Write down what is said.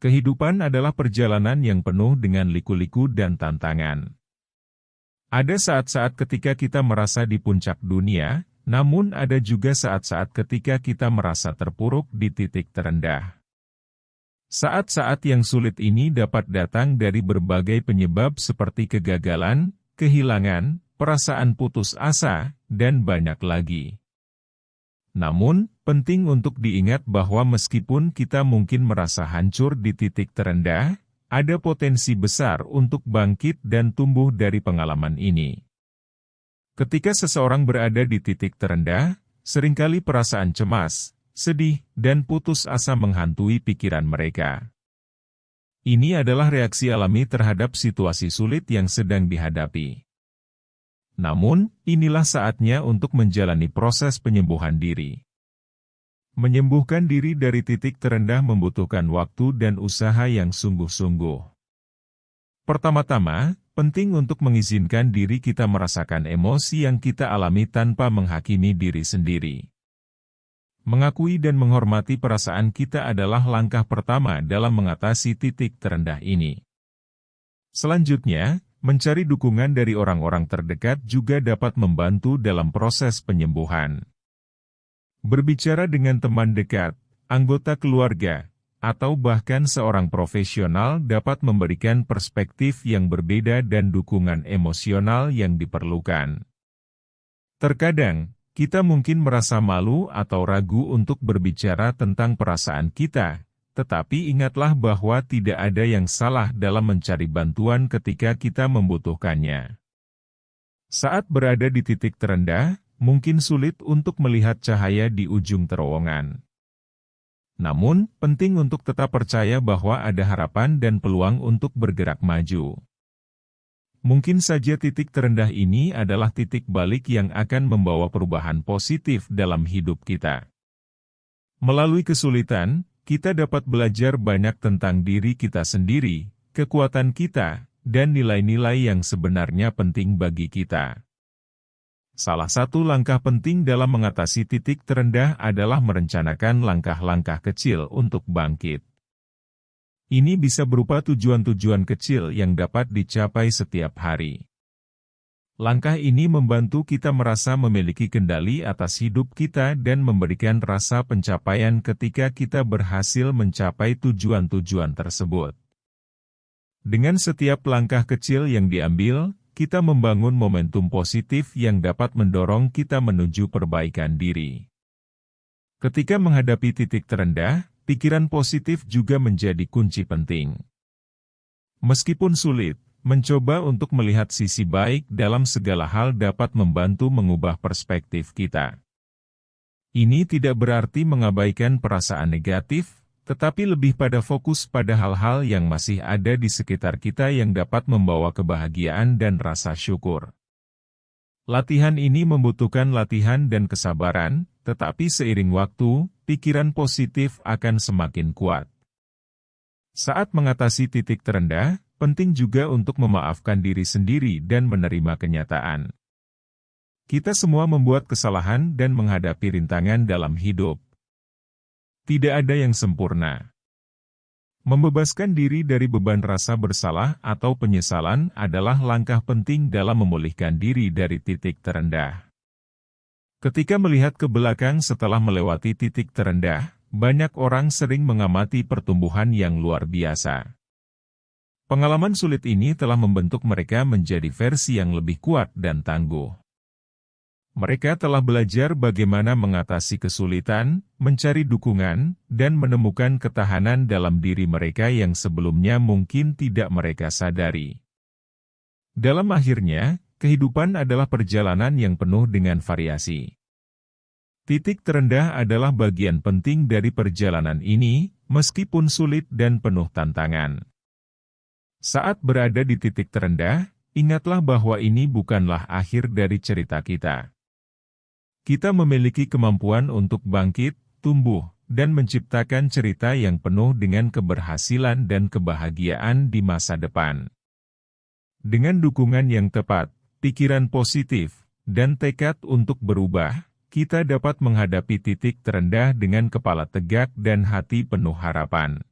Kehidupan adalah perjalanan yang penuh dengan liku-liku dan tantangan. Ada saat-saat ketika kita merasa di puncak dunia, namun ada juga saat-saat ketika kita merasa terpuruk di titik terendah. Saat-saat yang sulit ini dapat datang dari berbagai penyebab seperti kegagalan, kehilangan, perasaan putus asa, dan banyak lagi. Namun, penting untuk diingat bahwa meskipun kita mungkin merasa hancur di titik terendah, ada potensi besar untuk bangkit dan tumbuh dari pengalaman ini. Ketika seseorang berada di titik terendah, seringkali perasaan cemas, sedih, dan putus asa menghantui pikiran mereka. Ini adalah reaksi alami terhadap situasi sulit yang sedang dihadapi. Namun, inilah saatnya untuk menjalani proses penyembuhan diri. Menyembuhkan diri dari titik terendah membutuhkan waktu dan usaha yang sungguh-sungguh. Pertama-tama, penting untuk mengizinkan diri kita merasakan emosi yang kita alami tanpa menghakimi diri sendiri. Mengakui dan menghormati perasaan kita adalah langkah pertama dalam mengatasi titik terendah ini. Selanjutnya, mencari dukungan dari orang-orang terdekat juga dapat membantu dalam proses penyembuhan. Berbicara dengan teman dekat, anggota keluarga, atau bahkan seorang profesional dapat memberikan perspektif yang berbeda dan dukungan emosional yang diperlukan. Terkadang, kita mungkin merasa malu atau ragu untuk berbicara tentang perasaan kita, tetapi ingatlah bahwa tidak ada yang salah dalam mencari bantuan ketika kita membutuhkannya. Saat berada di titik terendah, mungkin sulit untuk melihat cahaya di ujung terowongan. Namun, penting untuk tetap percaya bahwa ada harapan dan peluang untuk bergerak maju. Mungkin saja titik terendah ini adalah titik balik yang akan membawa perubahan positif dalam hidup kita. Melalui kesulitan, kita dapat belajar banyak tentang diri kita sendiri, kekuatan kita, dan nilai-nilai yang sebenarnya penting bagi kita. Salah satu langkah penting dalam mengatasi titik terendah adalah merencanakan langkah-langkah kecil untuk bangkit. Ini bisa berupa tujuan-tujuan kecil yang dapat dicapai setiap hari. Langkah ini membantu kita merasa memiliki kendali atas hidup kita dan memberikan rasa pencapaian ketika kita berhasil mencapai tujuan-tujuan tersebut. Dengan setiap langkah kecil yang diambil, kita membangun momentum positif yang dapat mendorong kita menuju perbaikan diri. Ketika menghadapi titik terendah, pikiran positif juga menjadi kunci penting. Meskipun sulit, mencoba untuk melihat sisi baik dalam segala hal dapat membantu mengubah perspektif kita. Ini tidak berarti mengabaikan perasaan negatif, tetapi lebih pada fokus pada hal-hal yang masih ada di sekitar kita yang dapat membawa kebahagiaan dan rasa syukur. Latihan ini membutuhkan latihan dan kesabaran, tetapi seiring waktu, pikiran positif akan semakin kuat. Saat mengatasi titik terendah, penting juga untuk memaafkan diri sendiri dan menerima kenyataan. Kita semua membuat kesalahan dan menghadapi rintangan dalam hidup. Tidak ada yang sempurna. Membebaskan diri dari beban rasa bersalah atau penyesalan adalah langkah penting dalam memulihkan diri dari titik terendah. Ketika melihat ke belakang setelah melewati titik terendah, banyak orang sering mengamati pertumbuhan yang luar biasa. Pengalaman sulit ini telah membentuk mereka menjadi versi yang lebih kuat dan tangguh. Mereka telah belajar bagaimana mengatasi kesulitan, mencari dukungan, dan menemukan ketahanan dalam diri mereka yang sebelumnya mungkin tidak mereka sadari. Dalam akhirnya, kehidupan adalah perjalanan yang penuh dengan variasi. Titik terendah adalah bagian penting dari perjalanan ini, meskipun sulit dan penuh tantangan. Saat berada di titik terendah, ingatlah bahwa ini bukanlah akhir dari cerita kita. Kita memiliki kemampuan untuk bangkit, tumbuh, dan menciptakan cerita yang penuh dengan keberhasilan dan kebahagiaan di masa depan. Dengan dukungan yang tepat, pikiran positif, dan tekad untuk berubah, kita dapat menghadapi titik terendah dengan kepala tegak dan hati penuh harapan.